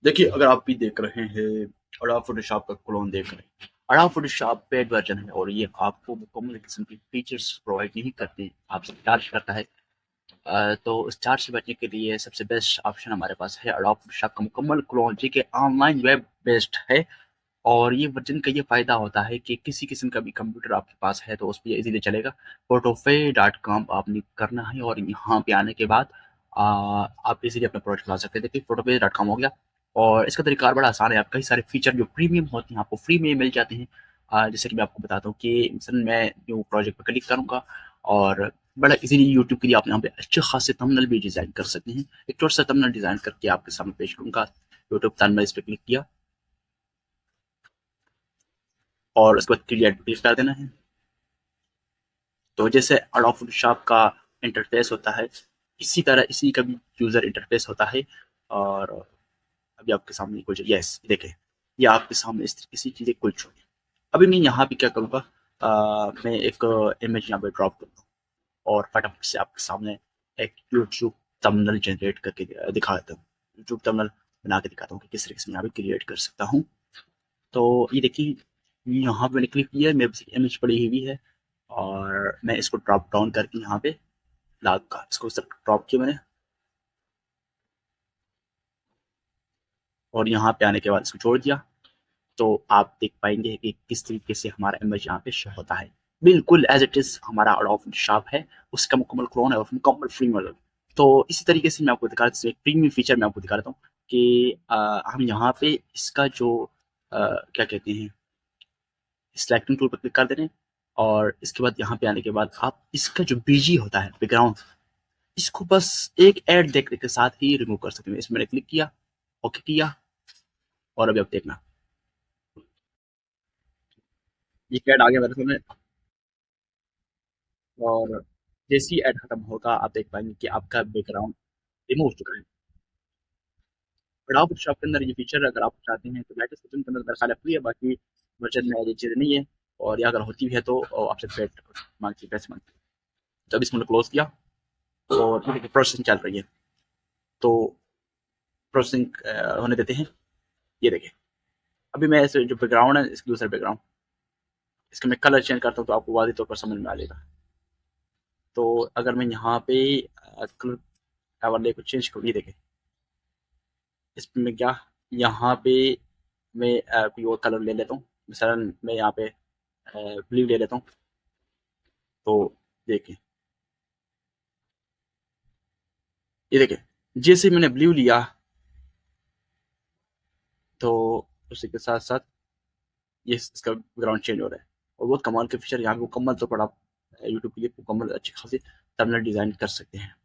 देखिए, अगर आप भी देख रहे हैं अडोब फोटोशॉप का क्लोन देख रहे हैं, अडोब फोटोशॉप पेड वर्जन है और ये आपको मुकम्मल किस्म की फीचर्स प्रोवाइड नहीं करते, आपसे चार्ज करता है। तो इस चार्ज से बचने के लिए सबसे बेस्ट ऑप्शन हमारे पास है अडोब फोटोशॉप का मुकम्मल क्लोन, जो कि ऑनलाइन वेब बेस्ड है। और ये वर्जन का ये फ़ायदा होता है कि किसी किस्म का भी कंप्यूटर आपके पास है तो उस पे इजीली चलेगा। photopay.com आपने करना है और यहाँ पे आने के बाद आप इजीली अपना प्रोजेक्ट ला सकते हैं। देखिए photopay.com हो गया और इसका तरीकार बड़ा आसान है। आप कई सारे फीचर जो प्रीमियम होते हैं आपको फ्री में मिल जाते हैं। जैसे कि मैं आपको बताता हूँ कि मिसल मैं न्यू प्रोजेक्ट पर क्लिक करूँगा और बड़ा इजीली यूट्यूब के लिए आप यहाँ पे अच्छे खासे थंबनेल भी डिज़ाइन कर सकते हैं। एक छोटा सा थंबनेल डिज़ाइन करके आपके सामने पेश करूँगा। यूट्यूब थंबनेल इस पे क्लिक किया और उसके बाद क्रिएट पे क्लिक कर देना है। तो जैसे अडोब फोटोशॉप का इंटरफेस होता है, इसी तरह इसी का भी यूज़र इंटरफेस होता है। और अभी आपके सामने कुछ यस देखें, ये आपके सामने इस तरीके से चीज़ें खुल चुकी हैं। अभी मैं यहाँ पे क्या करूँगा, मैं एक इमेज यहाँ पे ड्रॉप करूँगा और फटाफट से आपके सामने एक यूट्यूब थंबनेल जनरेट करके दिखा देता हूँ। यूट्यूब थंबनेल बना के दिखाता हूँ कि किस तरीके से मैं यहाँ पे क्रिएट कर सकता हूँ। तो ये देखिए, यहाँ पे मैंने क्लिक किया है, मेरे पास इमेज पड़ी हुई है और मैं इसको ड्रॉप डाउन करके यहाँ पे लाऊंगा। इसको सब ड्रॉप किया मैंने और यहाँ पे आने के बाद इसको छोड़ दिया। तो आप देख पाएंगे कि किस तरीके से हमारा इमेज यहाँ पे शो होता है। बिल्कुल एज इट इज हमारा अडोब शॉप है, उसका मुकम्मल क्लोन है और मुकम्मल फ्री मॉडल। तो इसी तरीके से मैं आपको दिखा देता हूँ, एक प्रीमियम फीचर मैं आपको दिखा देता हूँ कि हम यहाँ पे इसका जो क्या कहते हैं, सिलेक्टिंग टूल पर क्लिक कर दें और इसके बाद यहाँ पे आने के बाद आप इसका जो बीजी होता है बैकग्राउंड, इसको बस एक ऐड देखने के साथ ही रिमूव कर सकते हैं। इसमें मैंने क्लिक किया, ओके किया और अभी आप देखना ये ऐड आ गया मेरे सामने। और जैसे ही ऐड खत्म होगा आप देख पाएंगे कि आपका बैकग्राउंड रिमूव हो चुका है। अडोब शॉप के अंदर ये फीचर अगर आप चाहते हैं तो लेटेस्ट वर्जन के अंदर मेरा ख्याल है फ्री है, बाकी वर्जन में ये चीज़ नहीं है। और या अगर होती भी है तो आपसे पेड मांगती है, पैसे मांगती है। तो अभी इसमें क्लोज किया और प्रोसेसिंग चल रही है। तो प्रोसेसिंग होने देते हैं। ये देखिए, अभी मैं ऐसे जो बैकग्राउंड है इसकी दूसरा बैकग्राउंड, इसका मैं कलर चेंज करता हूँ तो आपको वादी तौर पर समझ में आ जाएगा। तो अगर मैं यहाँ पे कलर वाले को चेंज करूँ, ये देखें इसमें मैं क्या, यहाँ पे मैं कोई और कलर ले लेता हूँ। मिसालन मैं यहाँ पे ब्लू ले लेता हूँ। तो देखिए, ये देखिए जैसे मैंने ब्लू लिया तो उसी के साथ साथ ये इसका बैकग्राउंड चेंज हो रहा है। और बहुत कमाल के फीचर यहाँ पे मुकम्मल तो पड़ा यूट्यूब के लिए मुकम्मल अच्छी खासी थंबनेल डिज़ाइन कर सकते हैं।